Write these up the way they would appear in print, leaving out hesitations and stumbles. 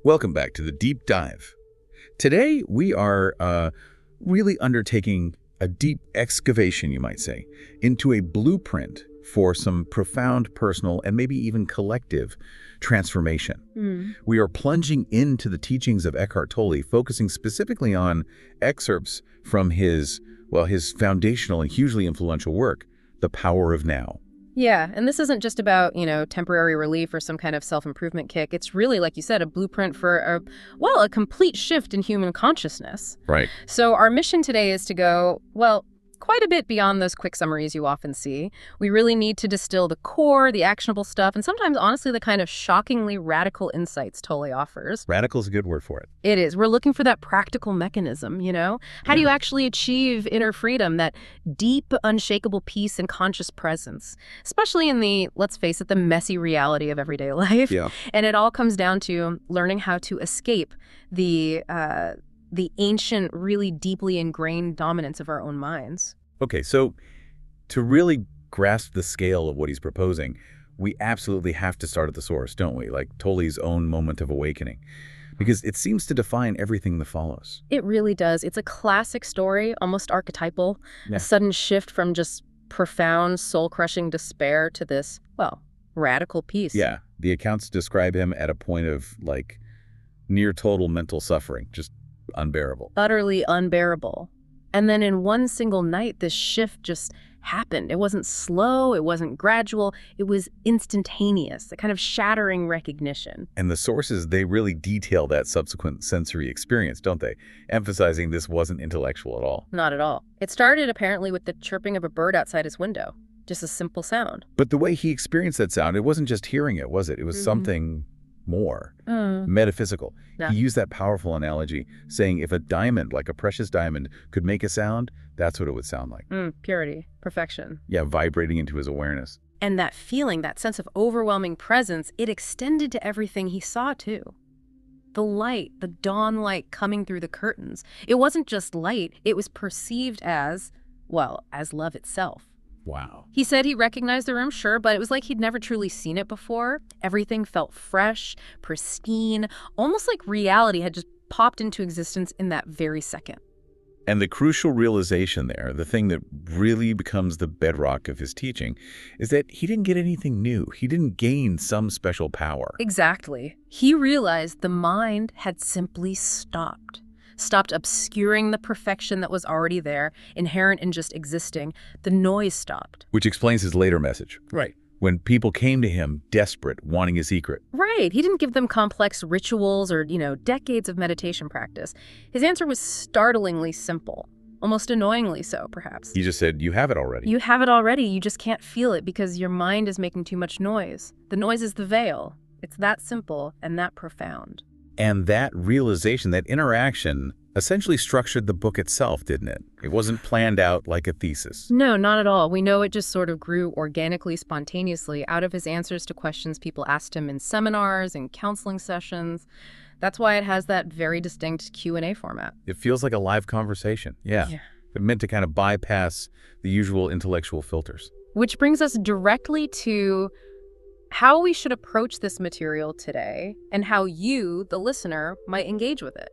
Welcome back to the Deep Dive. Today, we are really undertaking a deep excavation, you might say, into a blueprint for some profound personal and maybe even collective transformation. We are plunging into the teachings of Eckhart Tolle, focusing specifically on excerpts from his foundational and hugely influential work, The Power of Now. Yeah, and this isn't just about, temporary relief or some kind of self-improvement kick. It's really, like you said, a blueprint for a complete shift in human consciousness. Right. So our mission today is to go, quite a bit beyond those quick summaries you often see. We really need to distill the core, the actionable stuff, and sometimes, honestly, the kind of shockingly radical insights Tolle offers. Radical is a good word for it. It is. We're looking for that practical mechanism, How do you actually achieve inner freedom, that deep, unshakable peace and conscious presence, especially in the, let's face it, the messy reality of everyday life? Yeah. And it all comes down to learning how to escape the ancient, really deeply ingrained dominance of our own minds. Okay, so to really grasp the scale of what he's proposing, we absolutely have to start at the source, don't we? Like Tolle's own moment of awakening, because it seems to define everything that follows. It really does. It's a classic story, almost archetypal, Yeah. A sudden shift from just profound, soul-crushing despair to this, radical peace. Yeah, the accounts describe him at a point of, near total mental suffering, just unbearable. Utterly unbearable. And then in one single night, this shift just happened. It wasn't slow, it wasn't gradual, it was instantaneous, a kind of shattering recognition. And the sources, they really detail that subsequent sensory experience, don't they? Emphasizing this wasn't intellectual at all. Not at all. It started apparently with the chirping of a bird outside his window. Just a simple sound. But the way he experienced that sound, it wasn't just hearing it, was it? It was something more metaphysical. Yeah. He used that powerful analogy, saying if a diamond, like a precious diamond, could make a sound, that's what it would sound like. Purity, perfection. Yeah, vibrating into his awareness. And that feeling, that sense of overwhelming presence, it extended to everything he saw, too. The light, the dawn light coming through the curtains. It wasn't just light, it was perceived as love itself. Wow. He said he recognized the room, sure, but it was like he'd never truly seen it before. Everything felt fresh, pristine, almost like reality had just popped into existence in that very second. And the crucial realization there, the thing that really becomes the bedrock of his teaching, is that he didn't get anything new. He didn't gain some special power. Exactly. He realized the mind had simply stopped obscuring the perfection that was already there, inherent in just existing. The noise stopped. Which explains his later message. Right. When people came to him desperate, wanting a secret. Right. He didn't give them complex rituals or, decades of meditation practice. His answer was startlingly simple, almost annoyingly so, perhaps. He just said, you have it already. You have it already. You just can't feel it because your mind is making too much noise. The noise is the veil. It's that simple and that profound. And that realization, that interaction, essentially structured the book itself, didn't it? It wasn't planned out like a thesis. No, not at all. We know it just sort of grew organically, spontaneously, out of his answers to questions people asked him in seminars and counseling sessions. That's why it has that very distinct Q&A format. It feels like a live conversation. Yeah. It meant to kind of bypass the usual intellectual filters. Which brings us directly to how we should approach this material today and how you, the listener, might engage with it.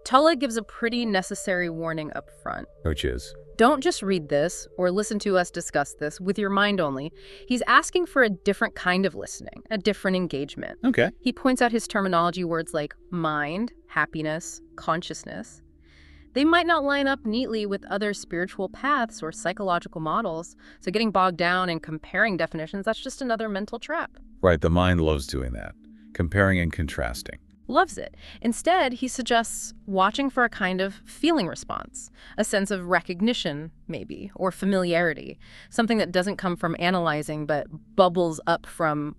Tolle gives a pretty necessary warning up front. Which is? Don't just read this or listen to us discuss this with your mind only. He's asking for a different kind of listening, a different engagement. Okay. He points out his terminology, words like mind, happiness, consciousness. They might not line up neatly with other spiritual paths or psychological models, so getting bogged down in comparing definitions, that's just another mental trap. Right, the mind loves doing that, comparing and contrasting. Loves it. Instead, he suggests watching for a kind of feeling response, a sense of recognition, maybe, or familiarity, something that doesn't come from analyzing but bubbles up from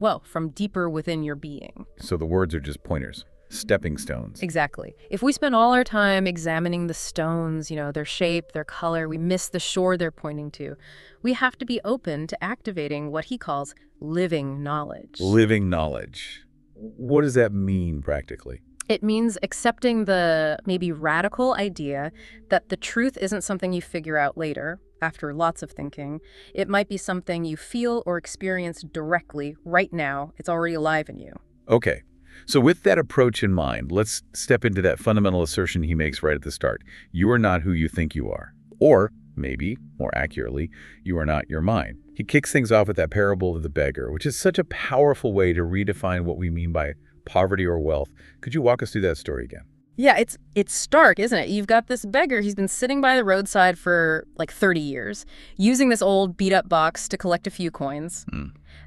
deeper within your being. So the words are just pointers. Stepping stones. Exactly. If we spend all our time examining the stones, their shape, their color, we miss the shore they're pointing to. We have to be open to activating what he calls living knowledge. Living knowledge. What does that mean practically? It means accepting the maybe radical idea that the truth isn't something you figure out later, after lots of thinking. It might be something you feel or experience directly right now. It's already alive in you. Okay. So with that approach in mind, let's step into that fundamental assertion he makes right at the start. You are not who you think you are. Or, maybe, more accurately, you are not your mind. He kicks things off with that parable of the beggar, which is such a powerful way to redefine what we mean by poverty or wealth. Could you walk us through that story again? Yeah, it's stark, isn't it? You've got this beggar. He's been sitting by the roadside for like 30 years, using this old beat-up box to collect a few coins.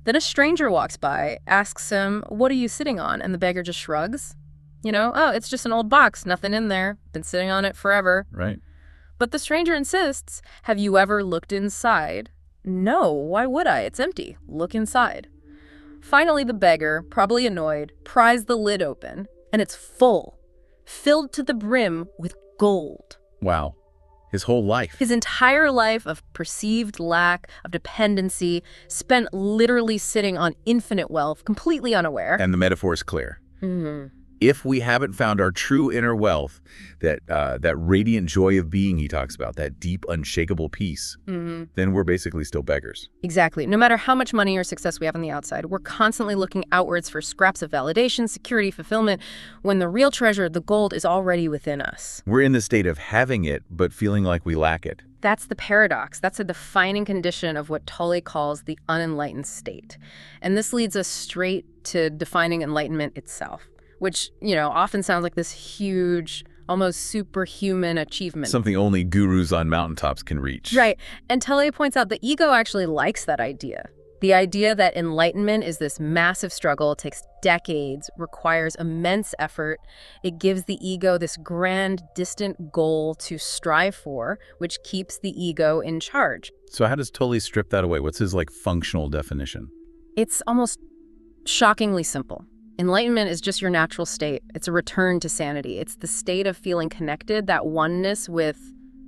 Then a stranger walks by, asks him, "What are you sitting on?" And the beggar just shrugs. "Oh, it's just an old box, nothing in there. Been sitting on it forever." Right. But the stranger insists, "Have you ever looked inside?" "No, why would I? It's empty. Look inside." Finally, the beggar, probably annoyed, pries the lid open, and it's full. Filled to the brim with gold. Wow. His whole life. His entire life of perceived lack, of dependency, spent literally sitting on infinite wealth, completely unaware. And the metaphor is clear. Mm-hmm. If we haven't found our true inner wealth, that radiant joy of being he talks about, that deep, unshakable peace, then we're basically still beggars. Exactly. No matter how much money or success we have on the outside, we're constantly looking outwards for scraps of validation, security, fulfillment, when the real treasure, the gold, is already within us. We're in the state of having it, but feeling like we lack it. That's the paradox. That's a defining condition of what Tolle calls the unenlightened state. And this leads us straight to defining enlightenment itself, which, often sounds like this huge, almost superhuman achievement. Something only gurus on mountaintops can reach. Right. And Tolle points out the ego actually likes that idea. The idea that enlightenment is this massive struggle, takes decades, requires immense effort. It gives the ego this grand, distant goal to strive for, which keeps the ego in charge. So how does Tolle strip that away? What's his, functional definition? It's almost shockingly simple. Enlightenment is just your natural state. It's a return to sanity. It's the state of feeling connected, that oneness with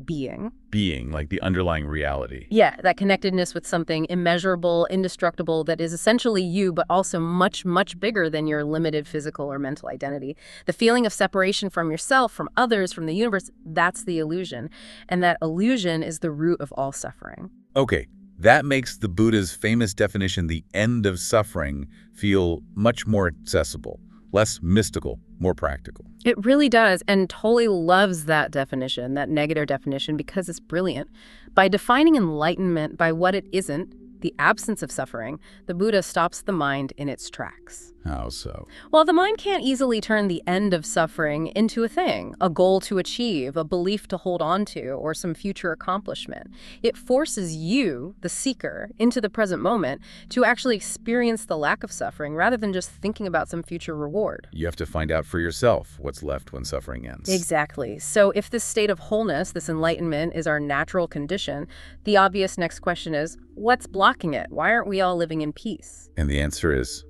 being. Being, like the underlying reality. Yeah, that connectedness with something immeasurable, indestructible, that is essentially you, but also much, much bigger than your limited physical or mental identity. The feeling of separation from yourself, from others, from the universe, that's the illusion. And that illusion is the root of all suffering. Okay. That makes the Buddha's famous definition, the end of suffering, feel much more accessible, less mystical, more practical. It really does, and Tolle loves that definition, that negative definition, because it's brilliant. By defining enlightenment by what it isn't, the absence of suffering, the Buddha stops the mind in its tracks. How so? Well, the mind can't easily turn the end of suffering into a thing, a goal to achieve, a belief to hold on to, or some future accomplishment. It forces you, the seeker, into the present moment to actually experience the lack of suffering rather than just thinking about some future reward. You have to find out for yourself what's left when suffering ends. Exactly. So if this state of wholeness, this enlightenment, is our natural condition, the obvious next question is, what's blocking it? Why aren't we all living in peace? And the answer is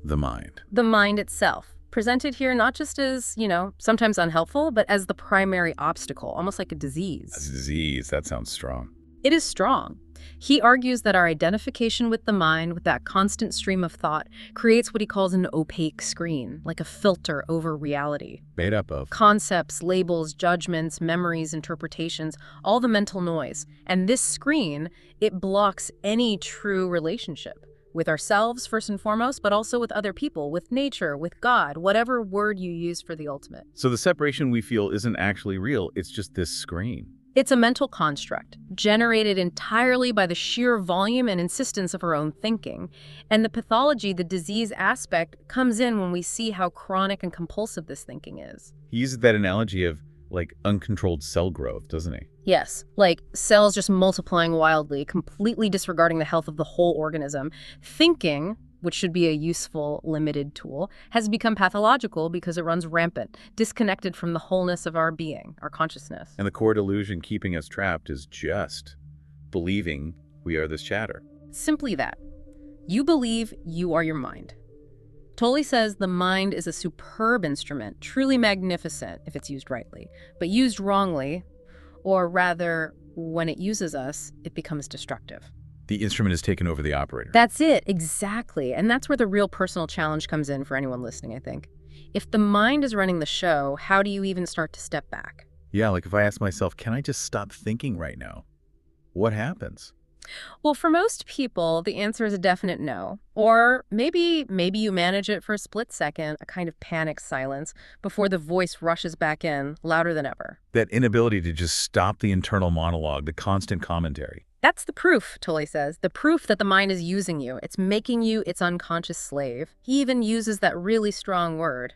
the mind. The mind itself, presented here not just as, sometimes unhelpful, but as the primary obstacle, almost like a disease. A disease, that sounds strong. It is strong. He argues that our identification with the mind, with that constant stream of thought, creates what he calls an opaque screen, like a filter over reality. Made up of concepts, labels, judgments, memories, interpretations, all the mental noise. And this screen, it blocks any true relationship. With ourselves, first and foremost, but also with other people, with nature, with God, whatever word you use for the ultimate. So the separation we feel isn't actually real, it's just this screen. It's a mental construct, generated entirely by the sheer volume and insistence of our own thinking. And the pathology, the disease aspect, comes in when we see how chronic and compulsive this thinking is. He uses that analogy of, uncontrolled cell growth, doesn't he? Yes, like cells just multiplying wildly, completely disregarding the health of the whole organism. Thinking, which should be a useful, limited tool, has become pathological because it runs rampant, disconnected from the wholeness of our being, our consciousness. And the core delusion keeping us trapped is just believing we are this chatter. Simply that. You believe you are your mind. Tolle says the mind is a superb instrument, truly magnificent if it's used rightly, but used wrongly, or rather, when it uses us, it becomes destructive. The instrument has taken over the operator. That's it, exactly. And that's where the real personal challenge comes in for anyone listening, I think. If the mind is running the show, how do you even start to step back? Yeah, if I ask myself, can I just stop thinking right now? What happens? Well, for most people, the answer is a definite no. Or maybe you manage it for a split second, a kind of panic silence, before the voice rushes back in, louder than ever. That inability to just stop the internal monologue, the constant commentary. That's the proof, Tolle says. The proof that the mind is using you. It's making you its unconscious slave. He even uses that really strong word.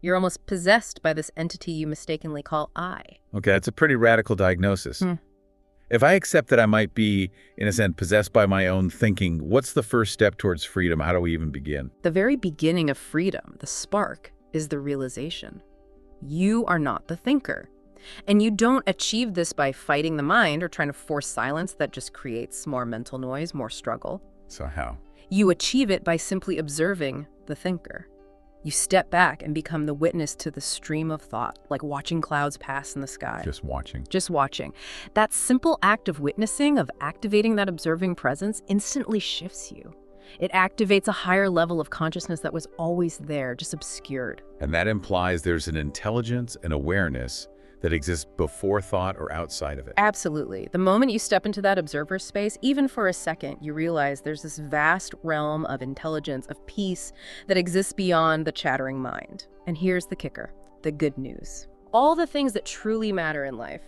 You're almost possessed by this entity you mistakenly call I. Okay, that's a pretty radical diagnosis. If I accept that I might be, in a sense, possessed by my own thinking, what's the first step towards freedom? How do we even begin? The very beginning of freedom, the spark, is the realization. You are not the thinker. And you don't achieve this by fighting the mind or trying to force silence that just creates more mental noise, more struggle. So how? You achieve it by simply observing the thinker. You step back and become the witness to the stream of thought, like watching clouds pass in the sky. Just watching. Just watching. That simple act of witnessing, of activating that observing presence, instantly shifts you. It activates a higher level of consciousness that was always there, just obscured. And that implies there's an intelligence and awareness that exists before thought or outside of it. Absolutely. The moment you step into that observer space, even for a second, you realize there's this vast realm of intelligence, of peace that exists beyond the chattering mind. And here's the kicker, the good news. All the things that truly matter in life,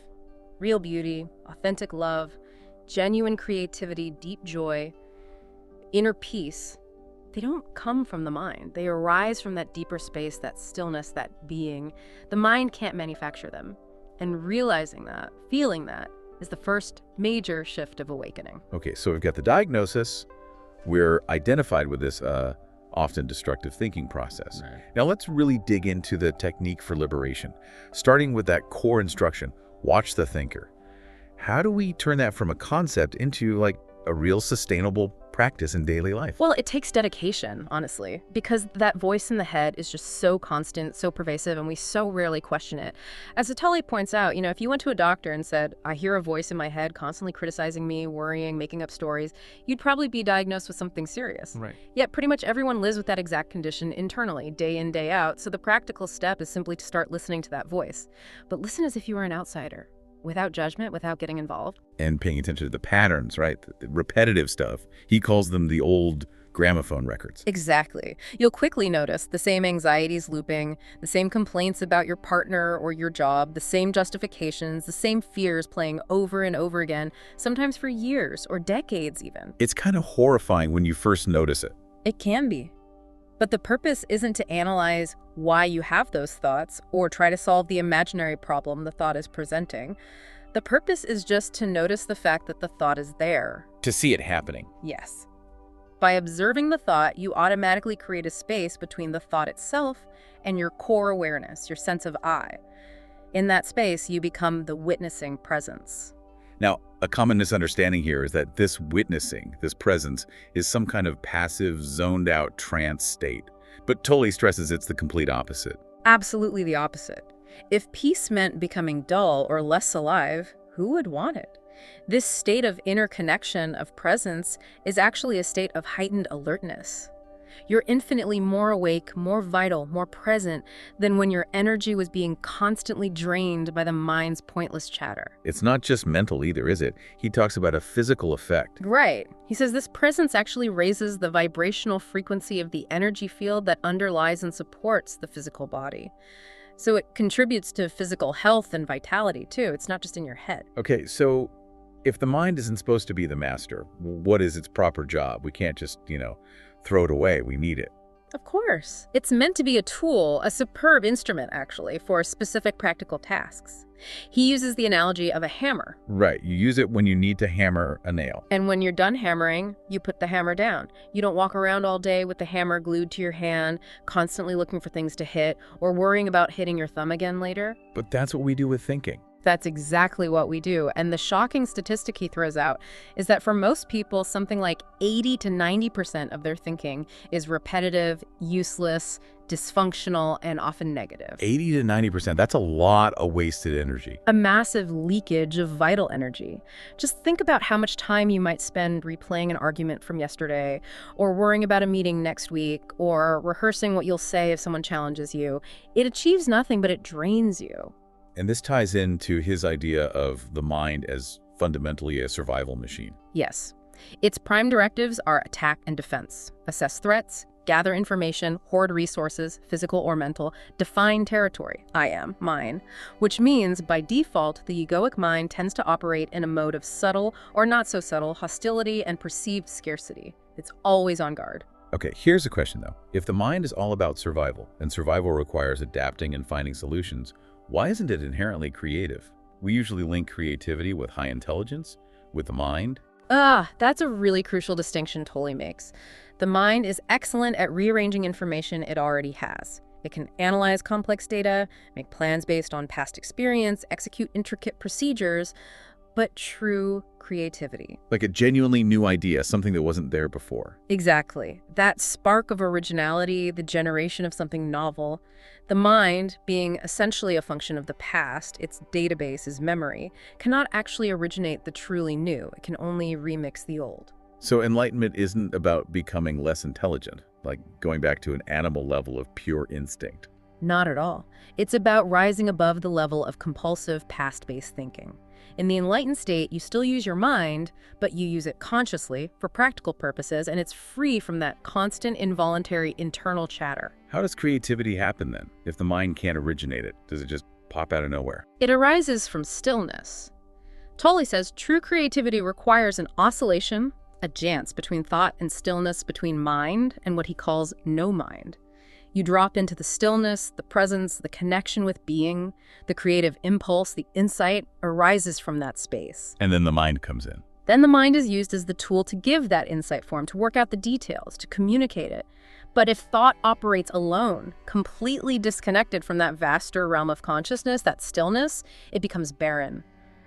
real beauty, authentic love, genuine creativity, deep joy, inner peace, they don't come from the mind. They arise from that deeper space, that stillness, that being. The mind can't manufacture them. And realizing that, feeling that, is the first major shift of awakening. Okay, so we've got the diagnosis. We're identified with this often destructive thinking process. Right. Now let's really dig into the technique for liberation, starting with that core instruction, watch the thinker. How do we turn that from a concept into like a real sustainable practice in daily life? Well, it takes dedication, honestly, because that voice in the head is just so constant, so pervasive, and we so rarely question it. As Tolle points out, if you went to a doctor and said, I hear a voice in my head constantly criticizing me, worrying, making up stories, you'd probably be diagnosed with something serious. Right. Yet pretty much everyone lives with that exact condition internally, day in, day out, so the practical step is simply to start listening to that voice. But listen as if you were an outsider. Without judgment, without getting involved. And paying attention to the patterns, right? The repetitive stuff. He calls them the old gramophone records. Exactly. You'll quickly notice the same anxieties looping, the same complaints about your partner or your job, the same justifications, the same fears playing over and over again, sometimes for years or decades even. It's kind of horrifying when you first notice it. It can be. But the purpose isn't to analyze why you have those thoughts or try to solve the imaginary problem the thought is presenting. The purpose is just to notice the fact that the thought is there. To see it happening. Yes. By observing the thought, you automatically create a space between the thought itself and your core awareness, your sense of I. In that space, you become the witnessing presence. Now, a common misunderstanding here is that this witnessing, this presence, is some kind of passive, zoned-out trance state. But Tolle stresses it's the complete opposite. Absolutely the opposite. If peace meant becoming dull or less alive, who would want it? This state of inner connection, of presence, is actually a state of heightened alertness. You're infinitely more awake, more vital, more present than when your energy was being constantly drained by the mind's pointless chatter. It's not just mental either, is it? He talks about a physical effect. Right. He says this presence actually raises the vibrational frequency of the energy field that underlies and supports the physical body. So it contributes to physical health and vitality, too. It's not just in your head. Okay, so if the mind isn't supposed to be the master, what is its proper job? We can't just, throw it away. We need it. Of course. It's meant to be a tool, a superb instrument, actually, for specific practical tasks. He uses the analogy of a hammer. Right. You use it when you need to hammer a nail. And when you're done hammering, you put the hammer down. You don't walk around all day with the hammer glued to your hand, constantly looking for things to hit, or worrying about hitting your thumb again later. But that's what we do with thinking. That's exactly what we do. And the shocking statistic he throws out is that for most people, something like 80 to 90% of their thinking is repetitive, useless, dysfunctional, and often negative. 80 to 90%, that's a lot of wasted energy. A massive leakage of vital energy. Just think about how much time you might spend replaying an argument from yesterday, or worrying about a meeting next week, or rehearsing what you'll say if someone challenges you. It achieves nothing, but it drains you. And this ties into his idea of the mind as fundamentally a survival machine. Yes. Its prime directives are attack and defense, assess threats, gather information, hoard resources, physical or mental, define territory, I am, mine, which means by default, the egoic mind tends to operate in a mode of subtle or not so subtle hostility and perceived scarcity. It's always on guard. Okay, here's a question though. If the mind is all about survival, and survival requires adapting and finding solutions, why isn't it inherently creative? We usually link creativity with high intelligence, with the mind. That's a really crucial distinction Tolle makes. The mind is excellent at rearranging information it already has. It can analyze complex data, make plans based on past experience, execute intricate procedures, but true creativity. Like a genuinely new idea, something that wasn't there before. Exactly. That spark of originality, the generation of something novel, the mind, being essentially a function of the past, its database is memory, cannot actually originate the truly new. It can only remix the old. So enlightenment isn't about becoming less intelligent, like going back to an animal level of pure instinct. Not at all. It's about rising above the level of compulsive past-based thinking. In the enlightened state, you still use your mind, but you use it consciously for practical purposes, and it's free from that constant involuntary internal chatter. How does creativity happen then? If the mind can't originate it, does it just pop out of nowhere? It arises from stillness. Tolle says true creativity requires an oscillation, a dance between thought and stillness, between mind and what he calls no mind. You drop into the stillness, the presence, the connection with being, the creative impulse, the insight arises from that space. And then the mind comes in. Then the mind is used as the tool to give that insight form, to work out the details, to communicate it. But if thought operates alone, completely disconnected from that vaster realm of consciousness, that stillness, it becomes barren,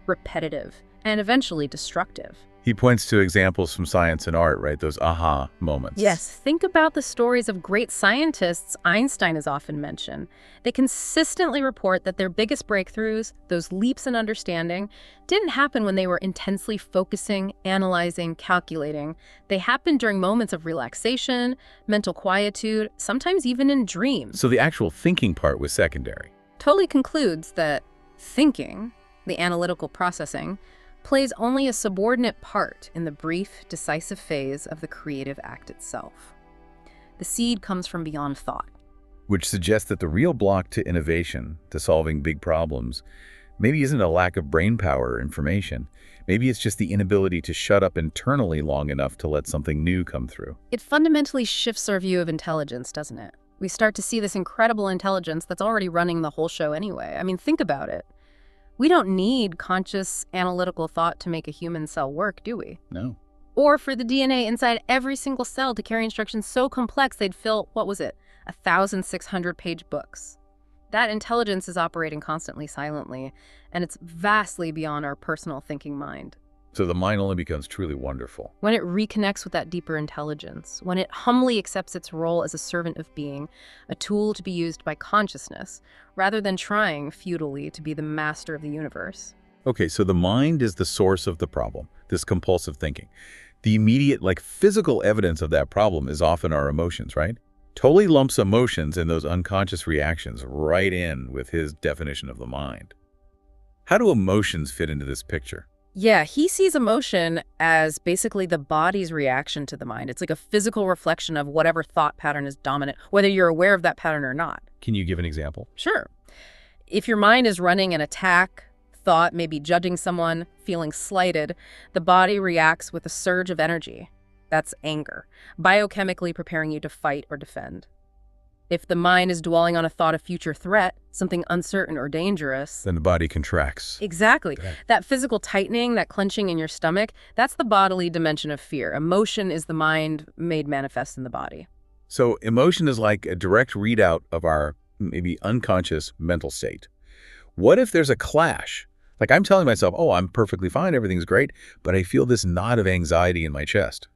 repetitive, and eventually destructive. He points to examples from science and art, right? Those aha moments. Yes, think about the stories of great scientists Einstein is often mentioned. They consistently report that their biggest breakthroughs, those leaps in understanding, didn't happen when they were intensely focusing, analyzing, calculating. They happened during moments of relaxation, mental quietude, sometimes even in dreams. So the actual thinking part was secondary. Tolle concludes that thinking, the analytical processing, plays only a subordinate part in the brief, decisive phase of the creative act itself. The seed comes from beyond thought. Which suggests that the real block to innovation, to solving big problems, maybe isn't a lack of brain power or information. Maybe it's just the inability to shut up internally long enough to let something new come through. It fundamentally shifts our view of intelligence, doesn't it? We start to see this incredible intelligence that's already running the whole show anyway. I mean, think about it. We don't need conscious analytical thought to make a human cell work, do we? No. Or for the DNA inside every single cell to carry instructions so complex they'd fill, 1,600-page books. That intelligence is operating constantly silently, and it's vastly beyond our personal thinking mind. So the mind only becomes truly wonderful when it reconnects with that deeper intelligence, when it humbly accepts its role as a servant of being, a tool to be used by consciousness, rather than trying futilely to be the master of the universe. Okay, so the mind is the source of the problem, this compulsive thinking. The immediate, physical evidence of that problem is often our emotions, right? Tolle lumps emotions and those unconscious reactions right in with his definition of the mind. How do emotions fit into this picture? Yeah, he sees emotion as basically the body's reaction to the mind. It's like a physical reflection of whatever thought pattern is dominant, whether you're aware of that pattern or not. Can you give an example? Sure. If your mind is running an attack thought, maybe judging someone, feeling slighted, the body reacts with a surge of energy. That's anger, biochemically preparing you to fight or defend. If the mind is dwelling on a thought of future threat, something uncertain or dangerous, then the body contracts. Exactly. That physical tightening, that clenching in your stomach, that's the bodily dimension of fear. Emotion is the mind made manifest in the body. So emotion is like a direct readout of our maybe unconscious mental state. What if there's a clash? Like I'm telling myself, oh, I'm perfectly fine, everything's great, but I feel this knot of anxiety in my chest.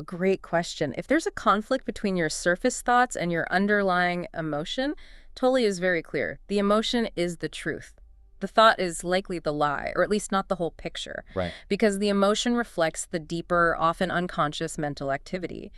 Great question. If there's a conflict between your surface thoughts and your underlying emotion, Tolle is very clear. The emotion is the truth. The thought is likely the lie, or at least not the whole picture. Right. Because the emotion reflects the deeper, often unconscious mental activity.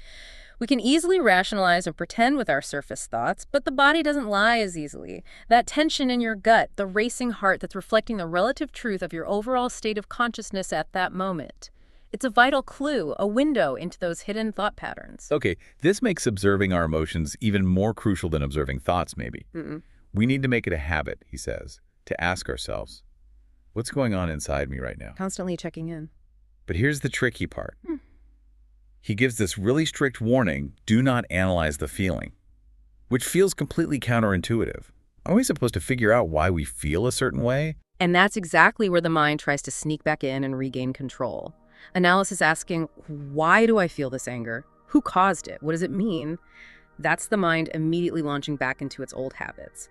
We can easily rationalize and pretend with our surface thoughts, but the body doesn't lie as easily. That tension in your gut, the racing heart that's reflecting the relative truth of your overall state of consciousness at that moment, It's a vital clue, a window into those hidden thought patterns. Okay, this makes observing our emotions even more crucial than observing thoughts, maybe. We need to make it a habit, he says, to ask ourselves, what's going on inside me right now? Constantly checking in. But here's the tricky part. He gives this really strict warning, do not analyze the feeling, which feels completely counterintuitive. Are we supposed to figure out why we feel a certain way? And that's exactly where the mind tries to sneak back in and regain control. Analysis asking, why do I feel this anger? Who caused it? What does it mean? That's the mind immediately launching back into its old habits.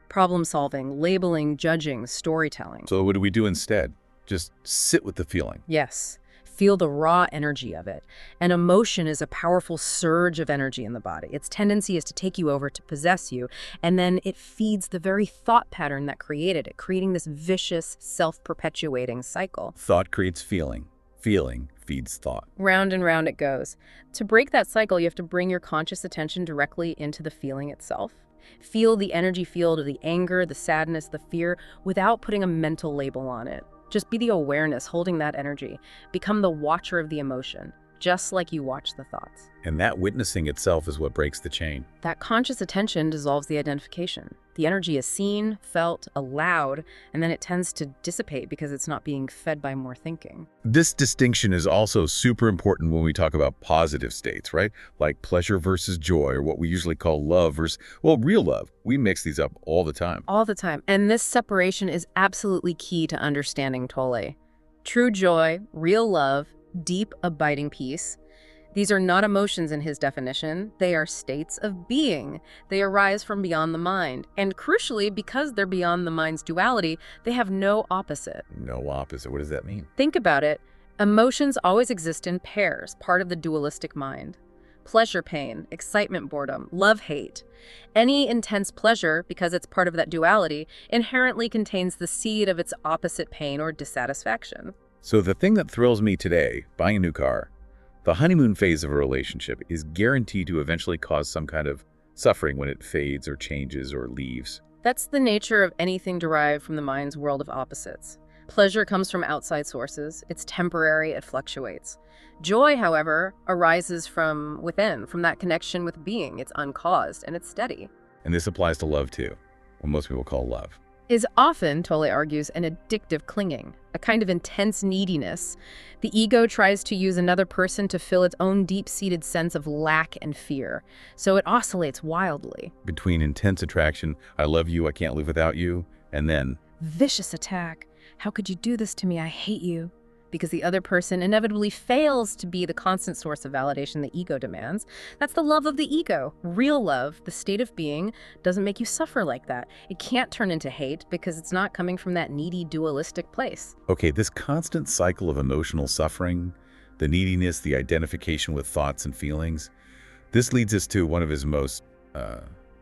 Problem solving, labeling, judging, storytelling. So what do we do instead? Just sit with the feeling. Yes. Feel the raw energy of it. An emotion is a powerful surge of energy in the body. Its tendency is to take you over, to possess you, and then it feeds the very thought pattern that created it, creating this vicious, self-perpetuating cycle. Thought creates feeling. Feeling feeds thought. Round and round it goes. To break that cycle, you have to bring your conscious attention directly into the feeling itself. Feel the energy field of the anger, the sadness, the fear, without putting a mental label on it. Just be the awareness holding that energy. Become the watcher of the emotion, just like you watch the thoughts. And that witnessing itself is what breaks the chain. That conscious attention dissolves the identification. The energy is seen, felt, allowed, and then it tends to dissipate because it's not being fed by more thinking. This distinction is also super important when we talk about positive states, right? Like pleasure versus joy, or what we usually call love versus, well, real love. We mix these up all the time. All the time. And this separation is absolutely key to understanding Tolle. True joy, real love, deep, abiding peace. These are not emotions in his definition. They are states of being. They arise from beyond the mind. And crucially, because they're beyond the mind's duality, they have no opposite. No opposite. What does that mean? Think about it. Emotions always exist in pairs, part of the dualistic mind. Pleasure, pain, excitement, boredom, love, hate. Any intense pleasure, because it's part of that duality, inherently contains the seed of its opposite pain or dissatisfaction. So the thing that thrills me today, buying a new car, the honeymoon phase of a relationship, is guaranteed to eventually cause some kind of suffering when it fades or changes or leaves. That's the nature of anything derived from the mind's world of opposites. Pleasure comes from outside sources. It's temporary, it fluctuates. Joy, however, arises from within, from that connection with being. It's uncaused and it's steady. And this applies to love too, what most people call love. Is often, Tolle argues, an addictive clinging, a kind of intense neediness. The ego tries to use another person to fill its own deep-seated sense of lack and fear, so it oscillates wildly. Between intense attraction, I love you, I can't live without you, and then Vicious attack. How could you do this to me? I hate you. Because the other person inevitably fails to be the constant source of validation the ego demands. That's the love of the ego. Real love, the state of being, doesn't make you suffer like that. It can't turn into hate because it's not coming from that needy, dualistic place. okay, this constant cycle of emotional suffering, the neediness, the identification with thoughts and feelings, this leads us to one of his most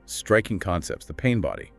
striking concepts, the pain body.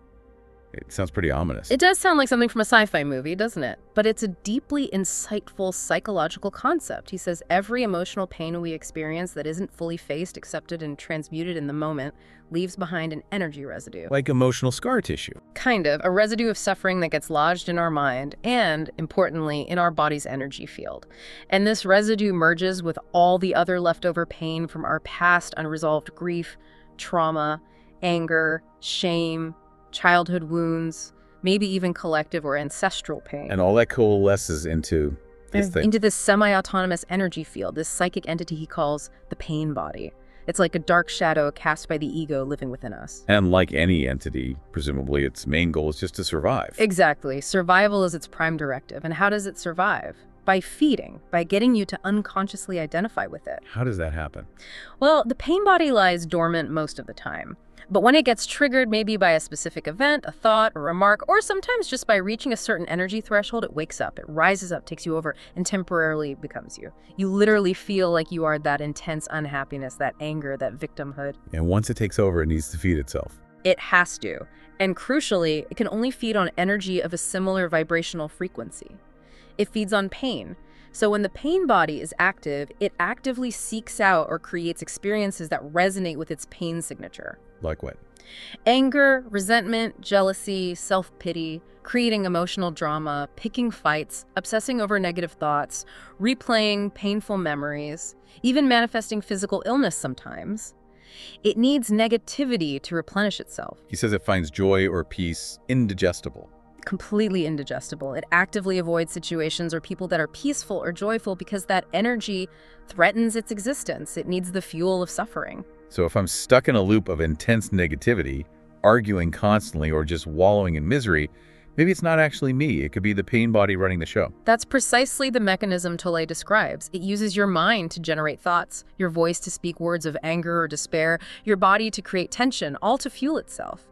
It sounds pretty ominous. It does sound like something from a sci-fi movie, doesn't it? But it's a deeply insightful psychological concept. He says every emotional pain we experience that isn't fully faced, accepted, and transmuted in the moment leaves behind an energy residue. Like emotional scar tissue. Kind of, a residue of suffering that gets lodged in our mind and, importantly, in our body's energy field. And this residue merges with all the other leftover pain from our past unresolved grief, trauma, anger, shame, childhood wounds, maybe even collective or ancestral pain. And all that coalesces into this thing. Into this semi-autonomous energy field, this psychic entity he calls the pain body. It's like a dark shadow cast by the ego living within us. And like any entity, presumably its main goal is just to survive. Exactly. Survival is its prime directive. And how does it survive? By feeding, by getting you to unconsciously identify with it. How does that happen? Well, the pain body lies dormant most of the time. But when it gets triggered, maybe by a specific event, a thought, a remark, or sometimes just by reaching a certain energy threshold, it wakes up, it rises up, takes you over, and temporarily becomes you. You literally feel like you are that intense unhappiness, that anger, that victimhood. And once it takes over, it needs to feed itself. It has to. And crucially, it can only feed on energy of a similar vibrational frequency. It feeds on pain. So when the pain body is active, it actively seeks out or creates experiences that resonate with its pain signature. Like what? Anger, resentment, jealousy, self-pity, creating emotional drama, picking fights, obsessing over negative thoughts, replaying painful memories, even manifesting physical illness sometimes. It needs negativity to replenish itself. He says it finds joy or peace indigestible. Completely indigestible. It actively avoids situations or people that are peaceful or joyful because that energy threatens its existence. It needs the fuel of suffering. So if I'm stuck in a loop of intense negativity, arguing constantly, or just wallowing in misery, maybe it's not actually me. It could be the pain body running the show. That's precisely the mechanism Tolle describes. It uses your mind to generate thoughts, your voice to speak words of anger or despair, your body to create tension, all to fuel itself.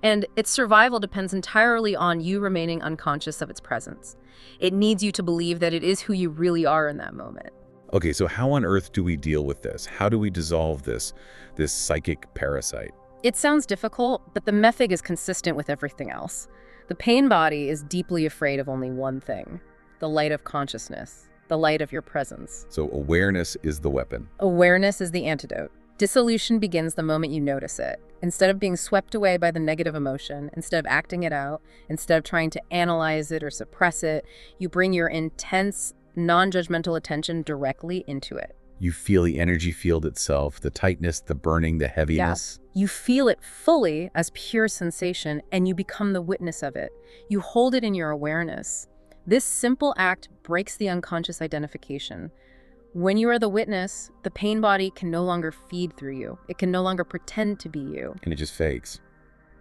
And its survival depends entirely on you remaining unconscious of its presence. It needs you to believe that it is who you really are in that moment. Okay, so how on earth do we deal with this? How do we dissolve this psychic parasite? It sounds difficult, but the method is consistent with everything else. The pain body is deeply afraid of only one thing: the light of consciousness, the light of your presence. So awareness is the weapon. Awareness is the antidote. Dissolution begins the moment you notice it. Instead of being swept away by the negative emotion, instead of acting it out, instead of trying to analyze it or suppress it, you bring your intense, non-judgmental attention directly into it. You feel the energy field itself, the tightness, the burning, the heaviness. You feel it fully as pure sensation, and you become the witness of it. You hold it in your awareness. This simple act breaks the unconscious identification. When you are the witness, the pain body can no longer feed through you. It can no longer pretend to be you. And it just fakes.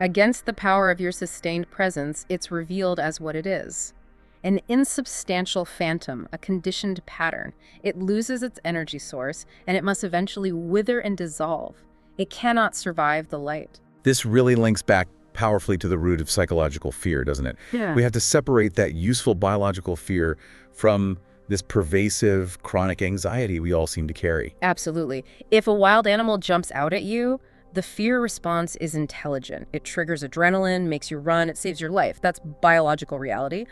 Against the power of your sustained presence, it's revealed as what it is: an insubstantial phantom, a conditioned pattern. It loses its energy source, and it must eventually wither and dissolve. It cannot survive the light. This really links back powerfully to the root of psychological fear, doesn't it? Yeah. We have to separate that useful biological fear from this pervasive chronic anxiety we all seem to carry. Absolutely. If a wild animal jumps out at you, the fear response is intelligent. It triggers adrenaline, makes you run, it saves your life. That's biological reality.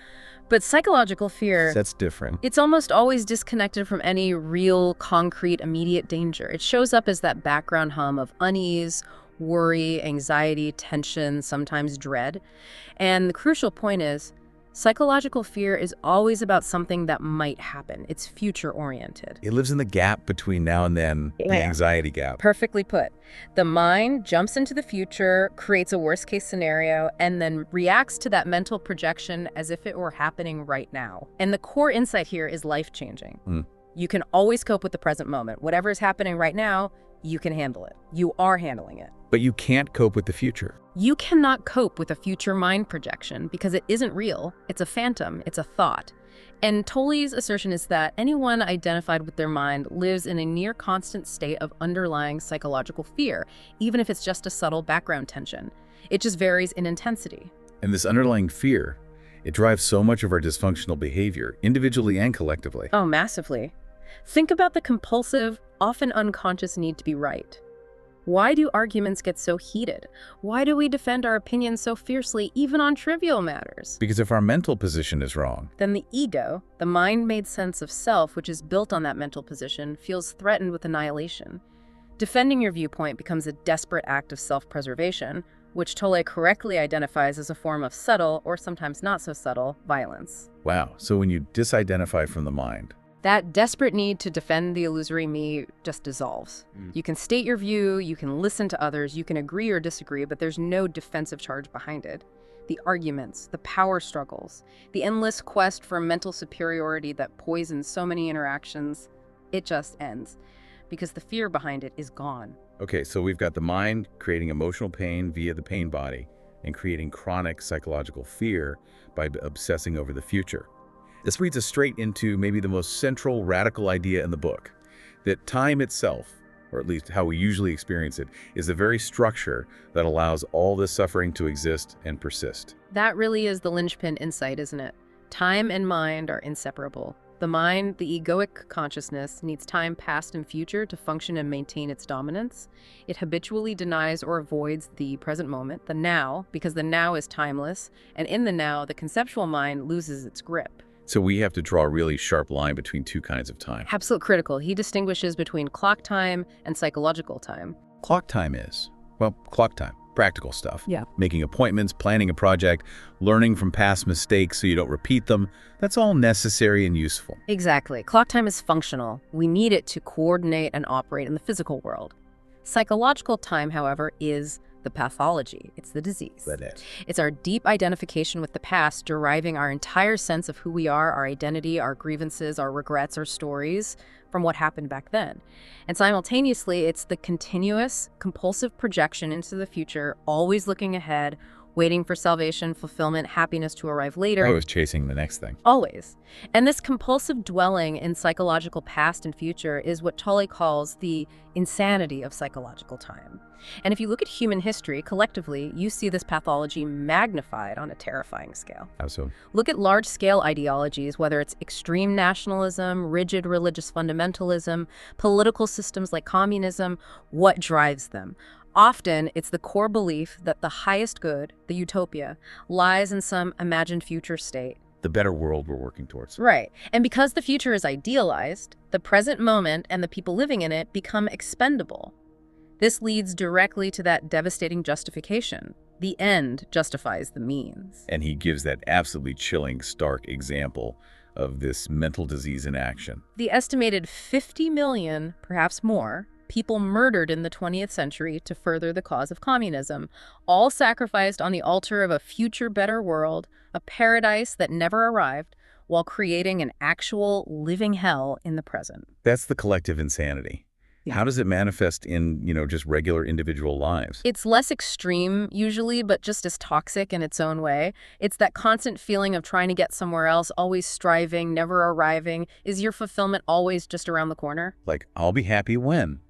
But psychological fear, That's different. it's almost always disconnected from any real, concrete, immediate danger. It shows up as that background hum of unease, worry, anxiety, tension, sometimes dread. And the crucial point is, psychological fear is always about something that might happen. It's future-oriented. It lives in the gap between now and then, the anxiety gap. Perfectly put. The mind jumps into the future, creates a worst-case scenario, and then reacts to that mental projection as if it were happening right now. And the core insight here is life-changing. You can always cope with the present moment. Whatever is happening right now, you can handle it. You are handling it. But you can't cope with the future. You cannot cope with a future mind projection because it isn't real. It's a phantom. It's a thought. And Tolle's assertion is that anyone identified with their mind lives in a near constant state of underlying psychological fear, even if it's just a subtle background tension. It just varies in intensity. And this underlying fear, it drives so much of our dysfunctional behavior, individually and collectively. Oh, massively. Think about the compulsive, often unconscious need to be right. Why do arguments get so heated? Why do we defend our opinions so fiercely, even on trivial matters? Because if our mental position is wrong, Then the ego, the mind-made sense of self, which is built on that mental position, feels threatened with annihilation. Defending your viewpoint becomes a desperate act of self-preservation, which Tolle correctly identifies as a form of subtle, or sometimes not so subtle, violence. wow. So when you disidentify from the mind, That desperate need to defend the illusory me just dissolves. You can state your view, you can listen to others, you can agree or disagree, but there's no defensive charge behind it. The arguments, the power struggles, the endless quest for mental superiority that poisons so many interactions, it just ends. Because the fear behind it is gone. okay, so we've got the mind creating emotional pain via the pain body and creating chronic psychological fear by obsessing over the future. This leads us straight into maybe the most central radical idea in the book, that time itself, or at least how we usually experience it, is the very structure that allows all this suffering to exist and persist. That really is the linchpin insight, isn't it? Time and mind are inseparable. The mind, the egoic consciousness, needs time past and future to function and maintain its dominance. It habitually denies or avoids the present moment, the now, because the now is timeless, and in the now, the conceptual mind loses its grip. So we have to draw a really sharp line between two kinds of time. Absolute critical. He distinguishes between clock time and psychological time. Clock time is, well, clock time, practical stuff. Yeah. Making appointments, planning a project, learning from past mistakes so you don't repeat them. That's all necessary and useful. Exactly. Clock time is functional. We need it to coordinate and operate in the physical world. Psychological time, however, is the pathology. It's the disease. That is. It's our deep identification with the past, deriving our entire sense of who we are, our identity, our grievances, our regrets, our stories from what happened back then. And simultaneously, it's the continuous, compulsive projection into the future, always looking ahead, waiting for salvation, fulfillment, happiness to arrive later. I was chasing the next thing. Always. And this compulsive dwelling in psychological past and future is what Tolle calls the insanity of psychological time. And if you look at human history collectively, you see this pathology magnified on a terrifying scale. How so? Look at large-scale ideologies, whether it's extreme nationalism, rigid religious fundamentalism, political systems like communism. What drives them? Often, it's the core belief that the highest good, the utopia, lies in some imagined future state. The better world we're working towards. Right. And because the future is idealized, the present moment and the people living in it become expendable. This leads directly to that devastating justification. The end justifies the means. And he gives that absolutely chilling, stark example of this mental disease in action. The estimated 50 million, perhaps more, people murdered in the 20th century to further the cause of communism, all sacrificed on the altar of a future better world, a paradise that never arrived, while creating an actual living hell in the present. That's the collective insanity. Yeah. How does it manifest in, just regular individual lives? It's less extreme usually, but just as toxic in its own way. It's that constant feeling of trying to get somewhere else, always striving, never arriving. Is your fulfillment always just around the corner? Like, I'll be happy when?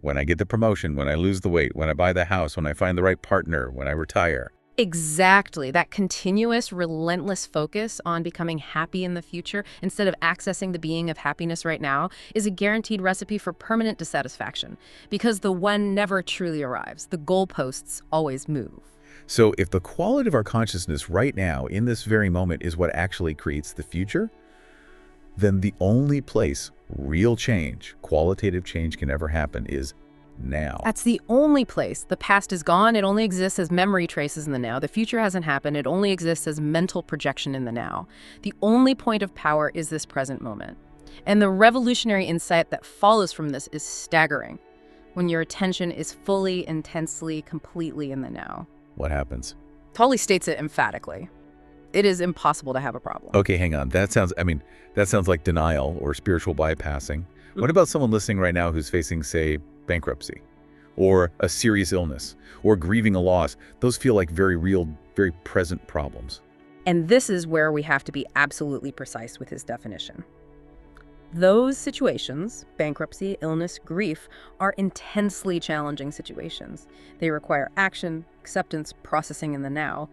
When I get the promotion, when I lose the weight, when I buy the house, when I find the right partner, when I retire. Exactly. That continuous, relentless focus on becoming happy in the future instead of accessing the being of happiness right now is a guaranteed recipe for permanent dissatisfaction, because the when never truly arrives. The goalposts always move. So if the quality of our consciousness right now, in this very moment, is what actually creates the future, then the only place real change, qualitative change can ever happen is now. That's the only place. The past is gone. It only exists as memory traces in the now. The future hasn't happened. It only exists as mental projection in the now. The only point of power is this present moment. And the revolutionary insight that follows from this is staggering. When your attention is fully, intensely, completely in the now. What happens? Tolle states it emphatically. It is impossible to have a problem. Okay, hang on. That sounds like denial or spiritual bypassing. What about someone listening right now who's facing, say, bankruptcy or a serious illness or grieving a loss? Those feel like very real, very present problems. And this is where we have to be absolutely precise with his definition. Those situations, bankruptcy, illness, grief, are intensely challenging situations. They require action, acceptance, processing in the now.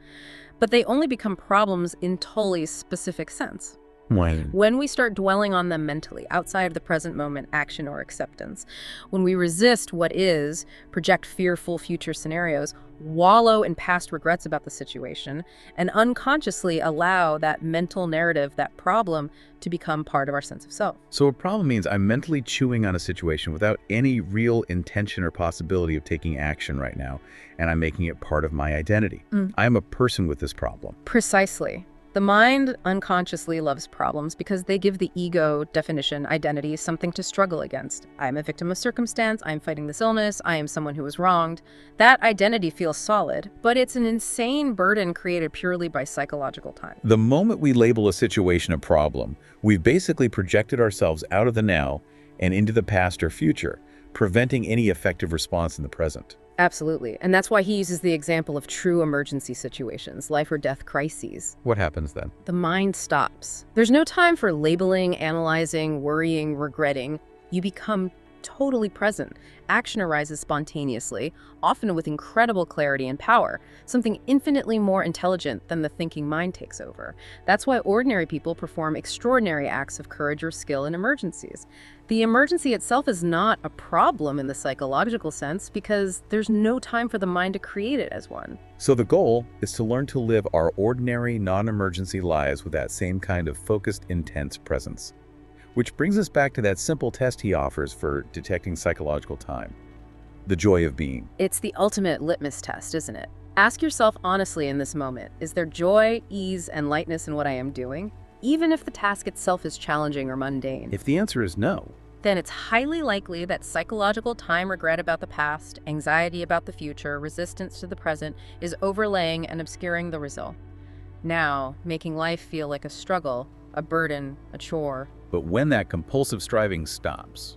But they only become problems in Tolle's specific sense. When we start dwelling on them mentally, outside of the present moment action or acceptance, when we resist what is, project fearful future scenarios, wallow in past regrets about the situation, and unconsciously allow that mental narrative, that problem, to become part of our sense of self. So a problem means I'm mentally chewing on a situation without any real intention or possibility of taking action right now, and I'm making it part of my identity. I'm a person with this problem. Precisely. The mind unconsciously loves problems because they give the ego, definition, identity, something to struggle against. I am a victim of circumstance, I am fighting this illness, I am someone who was wronged. That identity feels solid, but it's an insane burden created purely by psychological time. The moment we label a situation a problem, we've basically projected ourselves out of the now and into the past or future, preventing any effective response in the present. Absolutely. And that's why he uses the example of true emergency situations, life or death crises. What happens then? The mind stops. There's no time for labeling, analyzing, worrying, regretting. You become totally present. Action arises spontaneously, often with incredible clarity and power, something infinitely more intelligent than the thinking mind takes over. That's why ordinary people perform extraordinary acts of courage or skill in emergencies. The emergency itself is not a problem in the psychological sense because there's no time for the mind to create it as one. So the goal is to learn to live our ordinary, non-emergency lives with that same kind of focused, intense presence. Which brings us back to that simple test he offers for detecting psychological time. The joy of being. It's the ultimate litmus test, isn't it? Ask yourself honestly in this moment, is there joy, ease, and lightness in what I am doing? Even if the task itself is challenging or mundane. If the answer is no, then it's highly likely that psychological time regret about the past, anxiety about the future, resistance to the present is overlaying and obscuring the result. Now, making life feel like a struggle, a burden, a chore. But when that compulsive striving stops,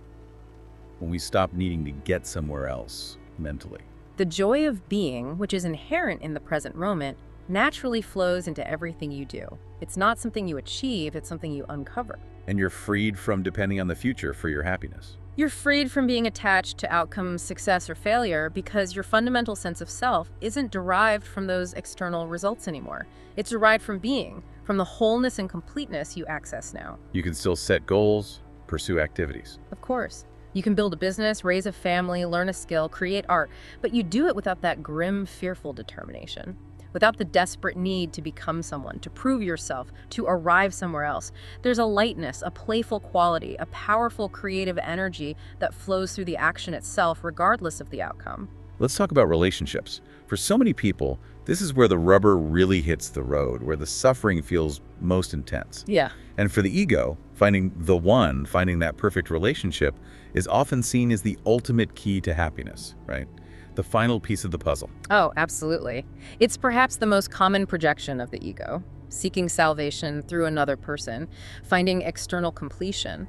when we stop needing to get somewhere else mentally, the joy of being, which is inherent in the present moment, naturally flows into everything you do. It's not something you achieve, it's something you uncover. and you're freed from depending on the future for your happiness. You're freed from being attached to outcomes, success, or failure because your fundamental sense of self isn't derived from those external results anymore. It's derived from being, from the wholeness and completeness you access now. You can still set goals, pursue activities. Of course. You can build a business, raise a family, learn a skill, create art, but you do it without that grim, fearful determination. Without the desperate need to become someone, to prove yourself, to arrive somewhere else. There's a lightness, a playful quality, a powerful creative energy that flows through the action itself regardless of the outcome. Let's talk about relationships. For so many people, this is where the rubber really hits the road, where the suffering feels most intense. Yeah. And for the ego, finding the one, finding that perfect relationship, is often seen as the ultimate key to happiness, right? The final piece of the puzzle. Oh, absolutely. It's perhaps the most common projection of the ego, seeking salvation through another person, finding external completion.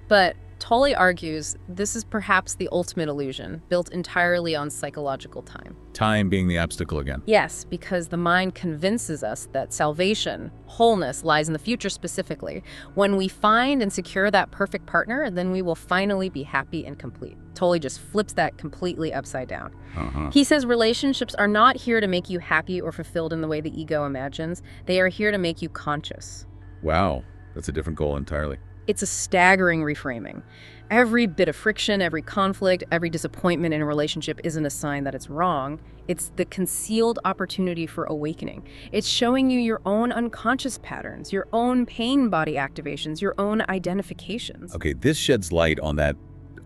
But Tolle argues this is perhaps the ultimate illusion, built entirely on psychological time. Time being the obstacle again. Yes, because the mind convinces us that salvation, wholeness, lies in the future specifically. When we find and secure that perfect partner, then we will finally be happy and complete. Tolle just flips that completely upside down. He says relationships are not here to make you happy or fulfilled in the way the ego imagines. They are here to make you conscious. Wow, that's a different goal entirely. It's a staggering reframing. Every bit of friction, every conflict, every disappointment in a relationship isn't a sign that it's wrong. It's the concealed opportunity for awakening. It's showing you your own unconscious patterns, your own pain body activations, your own identifications. Okay, this sheds light on that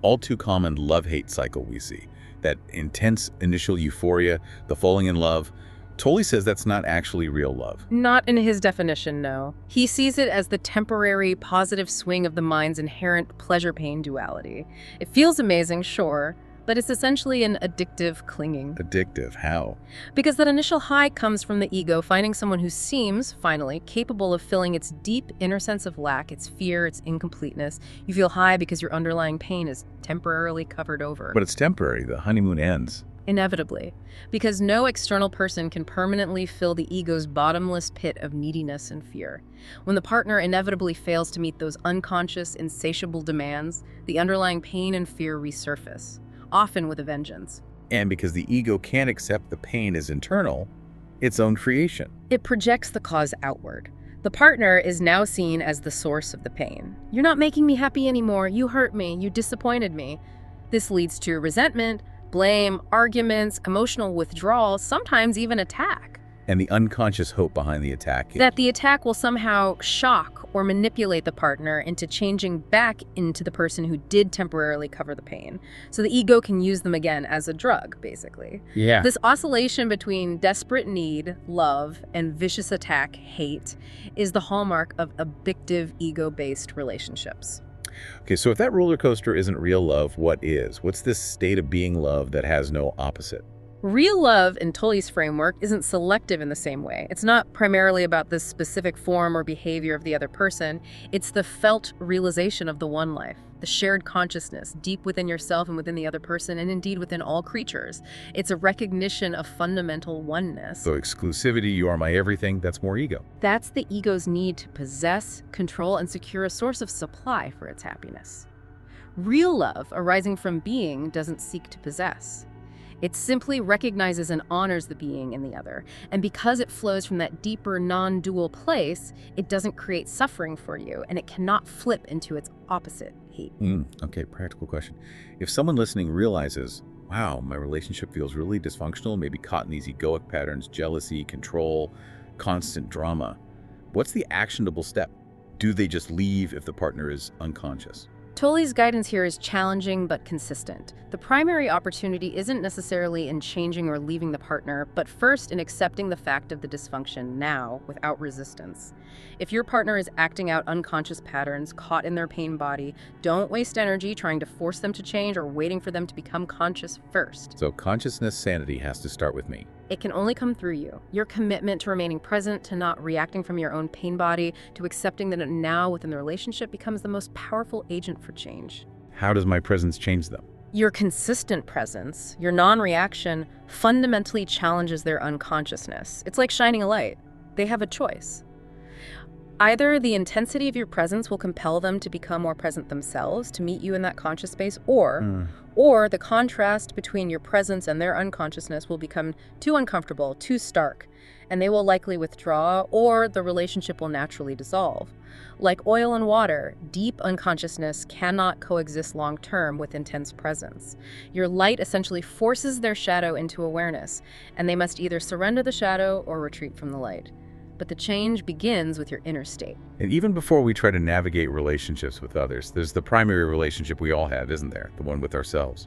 all too common love-hate cycle we see. That intense initial euphoria, the falling in love. Tolle says that's not actually real love. Not in his definition, no. He sees it as the temporary, positive swing of the mind's inherent pleasure-pain duality. It feels amazing, sure, but it's essentially an addictive clinging. Addictive, how? Because that initial high comes from the ego finding someone who seems, finally, capable of filling its deep inner sense of lack, its fear, its incompleteness. You feel high because your underlying pain is temporarily covered over. But it's temporary. The honeymoon ends. Inevitably, because no external person can permanently fill the ego's bottomless pit of neediness and fear. When the partner inevitably fails to meet those unconscious, insatiable demands, the underlying pain and fear resurface, often with a vengeance. And because the ego can't accept the pain as internal, its own creation. It projects the cause outward. The partner is now seen as the source of the pain. You're not making me happy anymore. You hurt me. You disappointed me. This leads to resentment, blame, arguments, emotional withdrawal, sometimes even attack. And the unconscious hope behind the attack is That the attack will somehow shock or manipulate the partner into changing back into the person who did temporarily cover the pain. So the ego can use them again as a drug, basically. Yeah. This oscillation between desperate need, love, and vicious attack, hate, is the hallmark of addictive ego-based relationships. Okay, so if that roller coaster isn't real love, what is? What's this state of being love that has no opposite? Real love, in Tolle's framework, isn't selective in the same way. It's not primarily about the specific form or behavior of the other person. It's the felt realization of the one life, the shared consciousness deep within yourself and within the other person, and indeed within all creatures. It's a recognition of fundamental oneness. So exclusivity, you are my everything, that's more ego. That's the ego's need to possess, control, and secure a source of supply for its happiness. Real love, arising from being, doesn't seek to possess. It simply recognizes and honors the being in the other. And because it flows from that deeper, non-dual place, it doesn't create suffering for you, and it cannot flip into its opposite, hate. Okay, practical question. If someone listening realizes, wow, my relationship feels really dysfunctional, maybe caught in these egoic patterns, jealousy, control, constant drama, what's the actionable step? Do they just leave if the partner is unconscious? Tolle's guidance here is challenging but consistent. The primary opportunity isn't necessarily in changing or leaving the partner, but first in accepting the fact of the dysfunction now without resistance. If your partner is acting out unconscious patterns, caught in their pain body, don't waste energy trying to force them to change or waiting for them to become conscious first. So consciousness sanity has to start with me. It can only come through you. Your commitment to remaining present, to not reacting from your own pain body, to accepting that now within the relationship becomes the most powerful agent for change. How does my presence change them? Your consistent presence, your non-reaction, fundamentally challenges their unconsciousness. It's like shining a light. They have a choice. Either the intensity of your presence will compel them to become more present themselves, to meet you in that conscious space, or the contrast between your presence and their unconsciousness will become too uncomfortable, too stark, and they will likely withdraw, or the relationship will naturally dissolve. Like oil and water, deep unconsciousness cannot coexist long-term with intense presence. Your light essentially forces their shadow into awareness, and they must either surrender the shadow or retreat from the light. But the change begins with your inner state. And even before we try to navigate relationships with others, there's the primary relationship we all have, isn't there? The one with ourselves.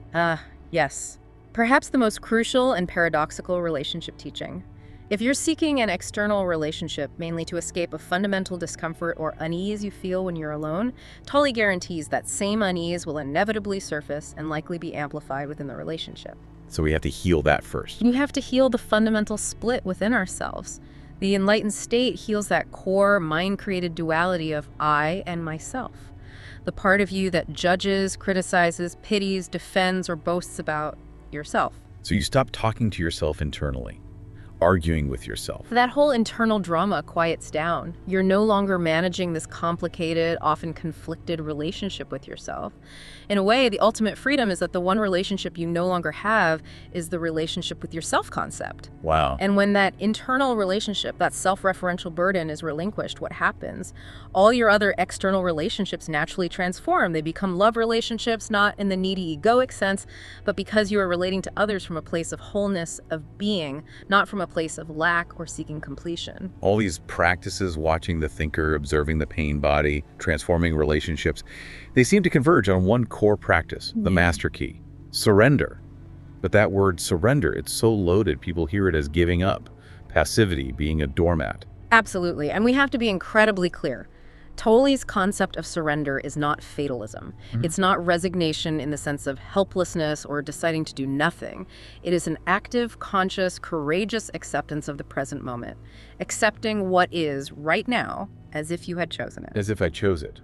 Yes. Perhaps the most crucial and paradoxical relationship teaching. If you're seeking an external relationship mainly to escape a fundamental discomfort or unease you feel when you're alone, Tolle guarantees that same unease will inevitably surface and likely be amplified within the relationship. So we have to heal that first. You have to heal the fundamental split within ourselves. The enlightened state heals that core, mind-created duality of I and myself. The part of you that judges, criticizes, pities, defends, or boasts about yourself. So you stop talking to yourself internally, arguing with yourself. That whole internal drama quiets down. You're no longer managing this complicated, often conflicted relationship with yourself. In a way, the ultimate freedom is that the one relationship you no longer have is the relationship with your self-concept. Wow. And when that internal relationship, that self-referential burden is relinquished, what happens? All your other external relationships naturally transform. They become love relationships, not in the needy, egoic sense, but because you are relating to others from a place of wholeness, of being, not from a place of lack or seeking completion. All these practices, watching the thinker, observing the pain body, transforming relationships, they seem to converge on one core practice, the master key, surrender. But that word surrender, it's so loaded, people hear it as giving up, passivity, being a doormat. Absolutely, and we have to be incredibly clear. Tolle's concept of surrender is not fatalism. It's not resignation in the sense of helplessness or deciding to do nothing. It is an active, conscious, courageous acceptance of the present moment. Accepting what is right now as if you had chosen it. As if I chose it.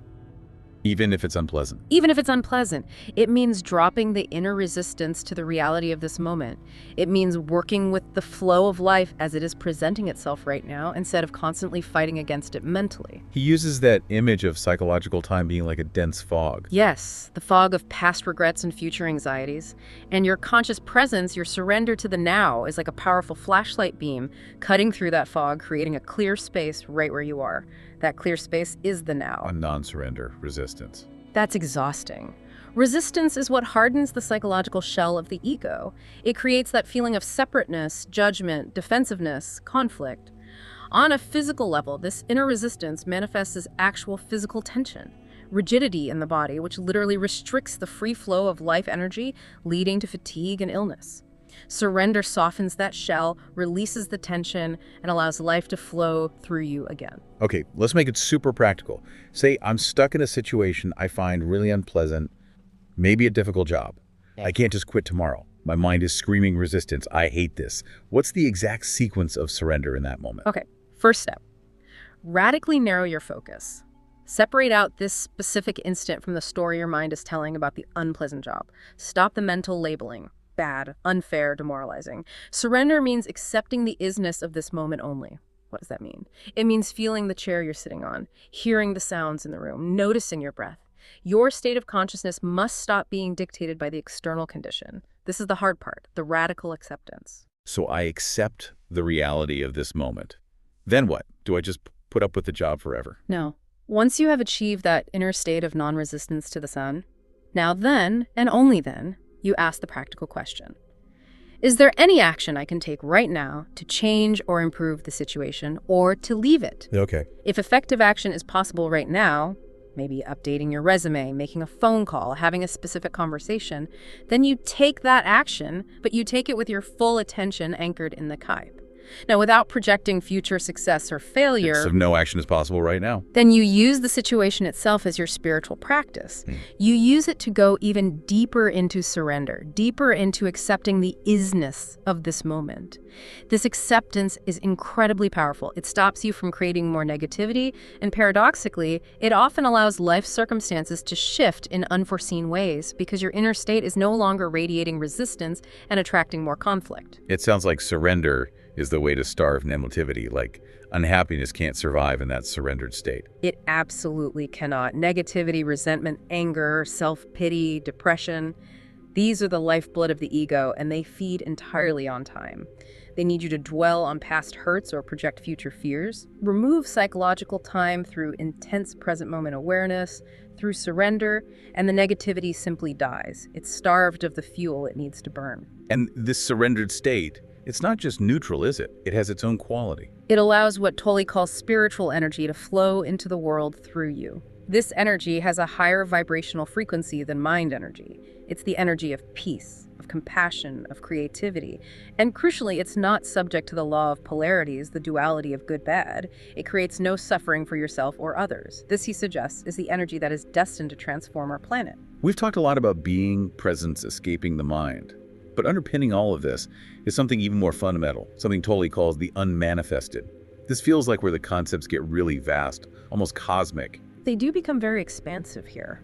Even if it's unpleasant. Even if it's unpleasant, it means dropping the inner resistance to the reality of this moment. It means working with the flow of life as it is presenting itself right now instead of constantly fighting against it mentally. He uses that image of psychological time being like a dense fog. Yes, the fog of past regrets and future anxieties. And your conscious presence, your surrender to the now, is like a powerful flashlight beam cutting through that fog, creating a clear space right where you are. That clear space is the now. A non-surrender, resistance. That's exhausting. Resistance is what hardens the psychological shell of the ego. It creates that feeling of separateness, judgment, defensiveness, conflict. On a physical level, this inner resistance manifests as actual physical tension, rigidity in the body, which literally restricts the free flow of life energy, leading to fatigue and illness. Surrender softens that shell, releases the tension, and allows life to flow through you again. Okay, let's make it super practical. Say I'm stuck in a situation I find really unpleasant, maybe a difficult job. I can't just quit tomorrow. My mind is screaming resistance. I hate this. What's the exact sequence of surrender in that moment? Okay, first step. Radically narrow your focus. Separate out this specific instant from the story your mind is telling about the unpleasant job. Stop the mental labeling. Bad, unfair, demoralizing. Surrender means accepting the isness of this moment only. What does that mean? It means feeling the chair you're sitting on, hearing the sounds in the room, noticing your breath. Your state of consciousness must stop being dictated by the external condition. This is the hard part, the radical acceptance. So I accept the reality of this moment. Then what? Do I just put up with the job forever? No. Once you have achieved that inner state of non-resistance to the sun, now then, and only then, you ask the practical question. Is there any action I can take right now to change or improve the situation, or to leave it? Okay. If effective action is possible right now, maybe updating your resume, making a phone call, having a specific conversation, then you take that action, but you take it with your full attention anchored in the Kai. Now, without projecting future success or failure, So no action is possible right now. then you use the situation itself as your spiritual practice. You use it to go even deeper into surrender, deeper into accepting the isness of this moment. This acceptance is incredibly powerful. It stops you from creating more negativity, and paradoxically, it often allows life circumstances to shift in unforeseen ways because your inner state is no longer radiating resistance and attracting more conflict. It sounds like surrender is the way to starve negativity, like unhappiness can't survive in that surrendered state. It absolutely cannot. Negativity, resentment, anger, self-pity, depression, these are the lifeblood of the ego, and they feed entirely on time. They need you to dwell on past hurts or project future fears. Remove psychological time through intense present moment awareness, through surrender, and the negativity simply dies. It's starved of the fuel it needs to burn. And this surrendered state, it's not just neutral, is it? It has its own quality. It allows what Tolle calls spiritual energy to flow into the world through you. This energy has a higher vibrational frequency than mind energy. It's the energy of peace, of compassion, of creativity. And crucially, it's not subject to the law of polarities, the duality of good-bad. It creates no suffering for yourself or others. This, he suggests, is the energy that is destined to transform our planet. We've talked a lot about being, presence, escaping the mind. But underpinning all of this is something even more fundamental, something Tolle calls the unmanifested. This feels like where the concepts get really vast, almost cosmic. They do become very expansive here.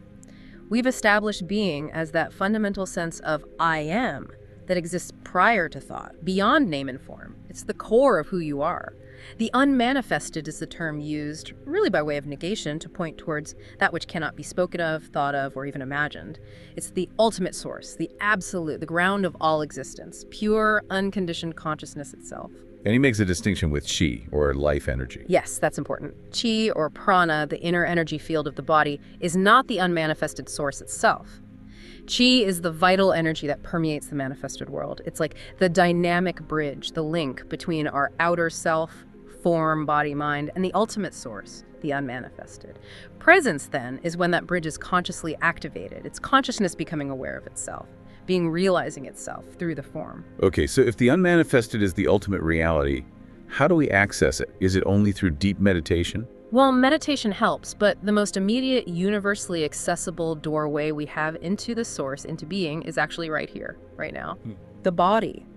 We've established being as that fundamental sense of I am that exists prior to thought, beyond name and form. It's the core of who you are. The unmanifested is the term used, really by way of negation, to point towards that which cannot be spoken of, thought of, or even imagined. It's the ultimate source, the absolute, the ground of all existence, pure, unconditioned consciousness itself. And he makes a distinction with chi, or life energy. Yes, that's important. Chi, or prana, the inner energy field of the body, is not the unmanifested source itself. Chi is the vital energy that permeates the manifested world. It's like the dynamic bridge, the link between our outer self, form, body, mind, and the ultimate source, the unmanifested. Presence, then, is when that bridge is consciously activated. It's consciousness becoming aware of itself, realizing itself through the form. Okay, so if the unmanifested is the ultimate reality, how do we access it? Is it only through deep meditation? Well, meditation helps, but the most immediate, universally accessible doorway we have into the source, into being, is actually right here, right now. The body,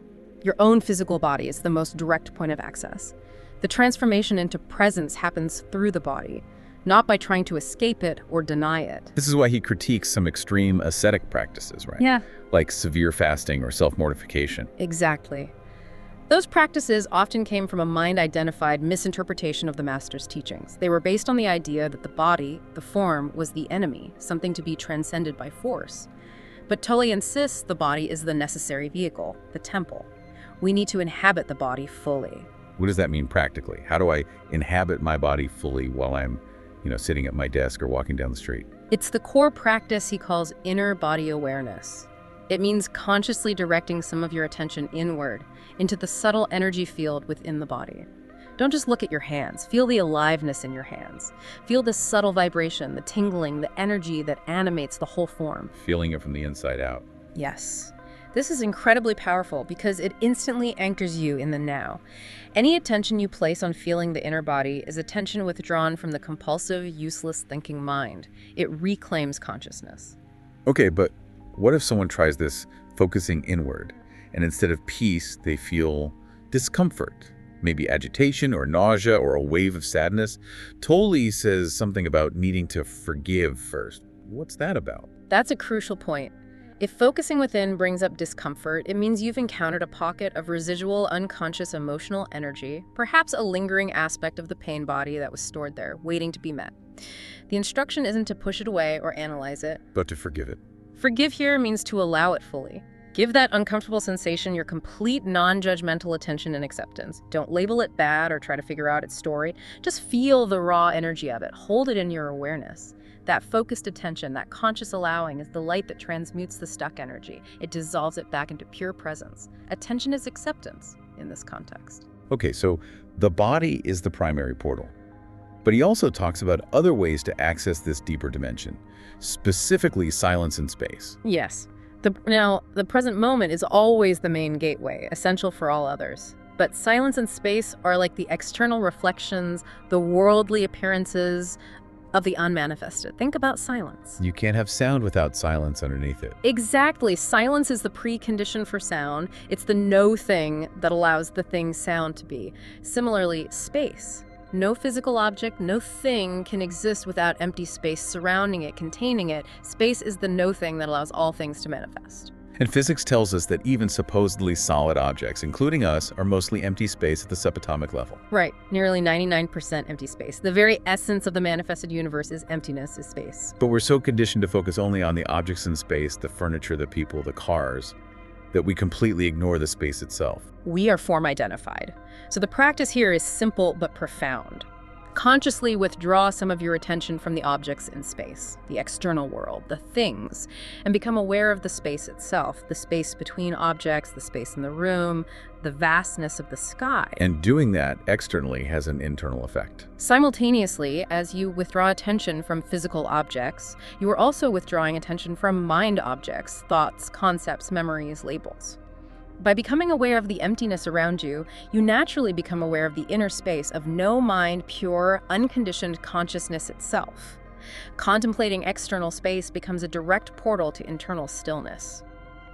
your own physical body, is the most direct point of access. The transformation into presence happens through the body, not by trying to escape it or deny it. This is why he critiques some extreme ascetic practices, right? Yeah. Like severe fasting or self-mortification. Exactly. Those practices often came from a mind-identified misinterpretation of the master's teachings. They were based on the idea that the body, the form, was the enemy, something to be transcended by force. But Tolle insists the body is the necessary vehicle, the temple. We need to inhabit the body fully. What does that mean practically? How do I inhabit my body fully while I'm, sitting at my desk or walking down the street? It's the core practice he calls inner body awareness. It means consciously directing some of your attention inward, into the subtle energy field within the body. Don't just look at your hands. Feel the aliveness in your hands. Feel the subtle vibration, the tingling, the energy that animates the whole form. Feeling it from the inside out. Yes. This is incredibly powerful because it instantly anchors you in the now. Any attention you place on feeling the inner body is attention withdrawn from the compulsive, useless thinking mind. It reclaims consciousness. Okay, but what if someone tries this focusing inward, and instead of peace, they feel discomfort, maybe agitation or nausea or a wave of sadness? Tolle says something about needing to forgive first. What's that about? That's a crucial point. If focusing within brings up discomfort, it means you've encountered a pocket of residual unconscious emotional energy, perhaps a lingering aspect of the pain body that was stored there, waiting to be met. The instruction isn't to push it away or analyze it. But to forgive it. Forgive here means to allow it fully. Give that uncomfortable sensation your complete non-judgmental attention and acceptance. Don't label it bad or try to figure out its story. Just feel the raw energy of it. Hold it in your awareness. That focused attention, that conscious allowing is the light that transmutes the stuck energy. It dissolves it back into pure presence. Attention is acceptance in this context. Okay, so the body is the primary portal. But he also talks about other ways to access this deeper dimension, specifically silence and space. Yes. Now, the present moment is always the main gateway, essential for all others. But silence and space are like the external reflections, the worldly appearances of the unmanifested. Think about silence. You can't have sound without silence underneath it. Exactly. Silence is the precondition for sound. It's the no thing that allows the thing sound to be. Similarly, space. No physical object, no thing can exist without empty space surrounding it, containing it. Space is the no thing that allows all things to manifest. And physics tells us that even supposedly solid objects, including us, are mostly empty space at the subatomic level. Right, nearly 99% empty space. The very essence of the manifested universe is emptiness, is space. But we're so conditioned to focus only on the objects in space, the furniture, the people, the cars, that we completely ignore the space itself. We are form identified. So the practice here is simple but profound. Consciously withdraw some of your attention from the objects in space, the external world, the things, and become aware of the space itself, the space between objects, the space in the room, the vastness of the sky. And doing that externally has an internal effect. Simultaneously, as you withdraw attention from physical objects, you are also withdrawing attention from mind objects, thoughts, concepts, memories, labels. By becoming aware of the emptiness around you, you naturally become aware of the inner space of no mind, pure, unconditioned consciousness itself. Contemplating external space becomes a direct portal to internal stillness.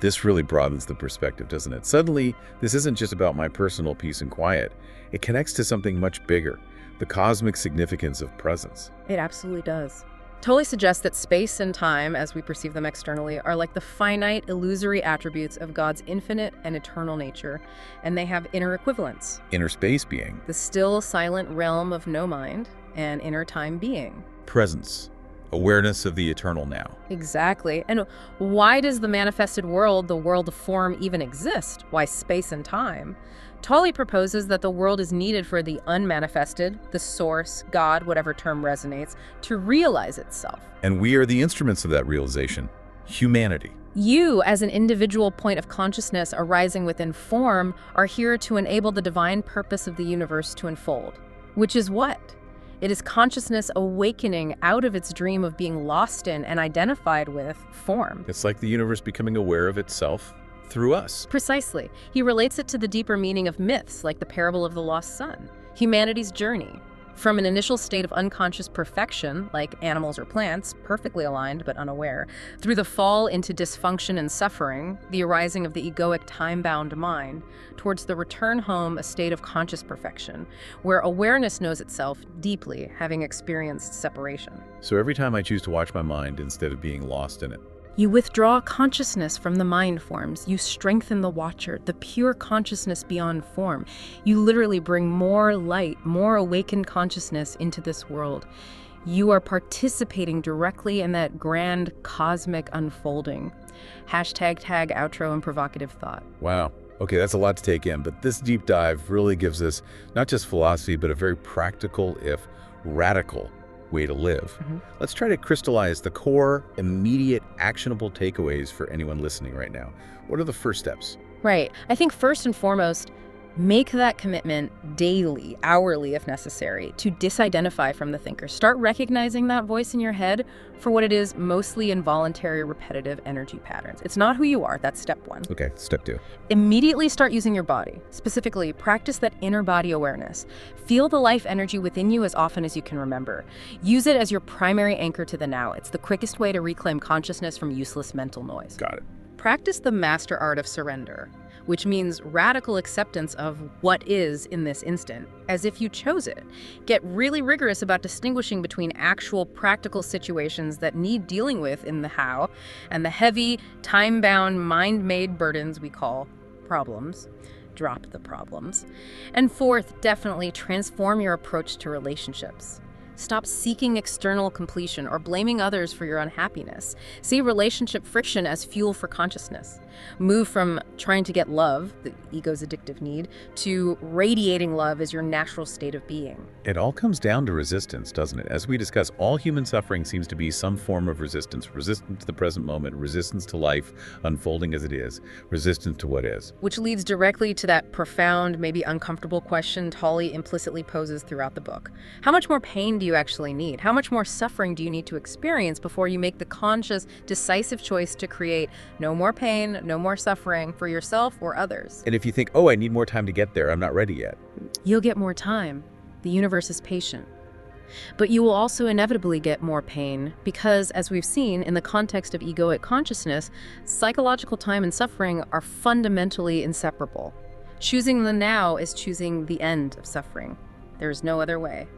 This really broadens the perspective, doesn't it? Suddenly, this isn't just about my personal peace and quiet. It connects to something much bigger, the cosmic significance of presence. It absolutely does. Tolle suggests that space and time, as we perceive them externally, are like the finite, illusory attributes of God's infinite and eternal nature, and they have inner equivalents. Inner space being The still, silent realm of no mind, and inner time being presence, awareness of the eternal now. Exactly. And why does the manifested world, the world of form, even exist? Why space and time? Tolle proposes that the world is needed for the unmanifested, the source, God, whatever term resonates, to realize itself. And we are the instruments of that realization, humanity. You, as an individual point of consciousness arising within form, are here to enable the divine purpose of the universe to unfold. Which is what? It is consciousness awakening out of its dream of being lost in and identified with form. It's like the universe becoming aware of itself through us. Precisely. He relates it to the deeper meaning of myths like the parable of the lost son, humanity's journey. From an initial state of unconscious perfection, like animals or plants, perfectly aligned but unaware, through the fall into dysfunction and suffering, the arising of the egoic time-bound mind, towards the return home, a state of conscious perfection, where awareness knows itself deeply, having experienced separation. So every time I choose to watch my mind instead of being lost in it, you withdraw consciousness from the mind forms. You strengthen the watcher, the pure consciousness beyond form. You literally bring more light, more awakened consciousness into this world. You are participating directly in that grand cosmic unfolding. Hashtag tag outro and provocative thought. Wow. Okay, that's a lot to take in, but this deep dive really gives us not just philosophy, but a very practical, if radical, way to live. Let's try to crystallize the core, immediate, actionable takeaways for anyone listening right now. What are the first steps? Right. I think first and foremost, make that commitment daily, hourly if necessary, to disidentify from the thinker. Start recognizing that voice in your head for what it is, mostly involuntary, repetitive energy patterns. It's not who you are. That's step one. Okay, step two. Immediately start using your body. Specifically, practice that inner body awareness. Feel the life energy within you as often as you can remember. Use it as your primary anchor to the now. It's the quickest way to reclaim consciousness from useless mental noise. Got it. Practice the master art of surrender, which means radical acceptance of what is in this instant, as if you chose it. Get really rigorous about distinguishing between actual practical situations that need dealing with in the how, and the heavy, time-bound, mind-made burdens we call problems. Drop the problems. And fourth, definitely transform your approach to relationships. Stop seeking external completion or blaming others for your unhappiness. See relationship friction as fuel for consciousness. Move from trying to get love, the ego's addictive need, to radiating love as your natural state of being. It all comes down to resistance, doesn't it? As we discuss, all human suffering seems to be some form of resistance. Resistance to the present moment, resistance to life unfolding as it is, resistance to what is. Which leads directly to that profound, maybe uncomfortable question Tolle implicitly poses throughout the book. How much more pain do you actually need? How much more suffering do you need to experience before you make the conscious, decisive choice to create no more pain, no more suffering for yourself or others? And if you think, oh, I need more time to get there, I'm not ready yet. You'll get more time. The universe is patient. But you will also inevitably get more pain because, as we've seen in the context of egoic consciousness, psychological time and suffering are fundamentally inseparable. Choosing the now is choosing the end of suffering. There is no other way.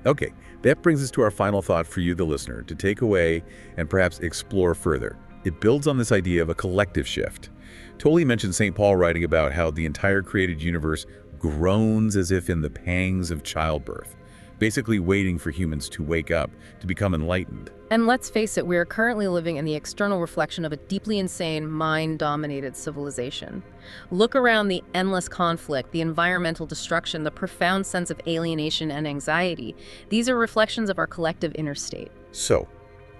Okay, that brings us to our final thought for you, the listener, to take away and perhaps explore further. It builds on this idea of a collective shift. Tolle mentioned St. Paul writing about how the entire created universe groans as if in the pangs of childbirth, basically waiting for humans to wake up, to become enlightened. And let's face it, we are currently living in the external reflection of a deeply insane, mind-dominated civilization. Look around the endless conflict, the environmental destruction, the profound sense of alienation and anxiety. These are reflections of our collective inner state. So,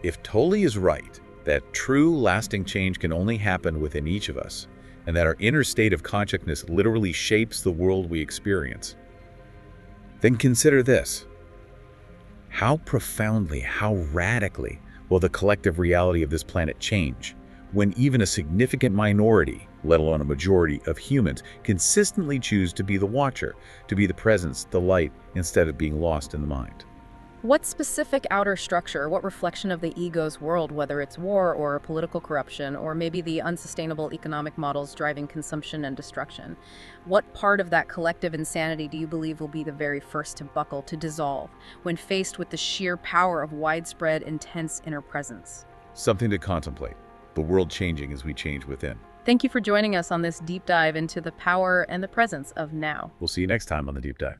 if Tolle is right, that true, lasting change can only happen within each of us, and that our inner state of consciousness literally shapes the world we experience, then consider this. How profoundly, how radically will the collective reality of this planet change when even a significant minority, let alone a majority of humans, consistently choose to be the watcher, to be the presence, the light, instead of being lost in the mind? What specific outer structure, what reflection of the ego's world, whether it's war or political corruption, or maybe the unsustainable economic models driving consumption and destruction, what part of that collective insanity do you believe will be the very first to buckle, to dissolve, when faced with the sheer power of widespread, intense inner presence? Something to contemplate. The world changing as we change within. Thank you for joining us on this deep dive into the power and the presence of now. We'll see you next time on The Deep Dive.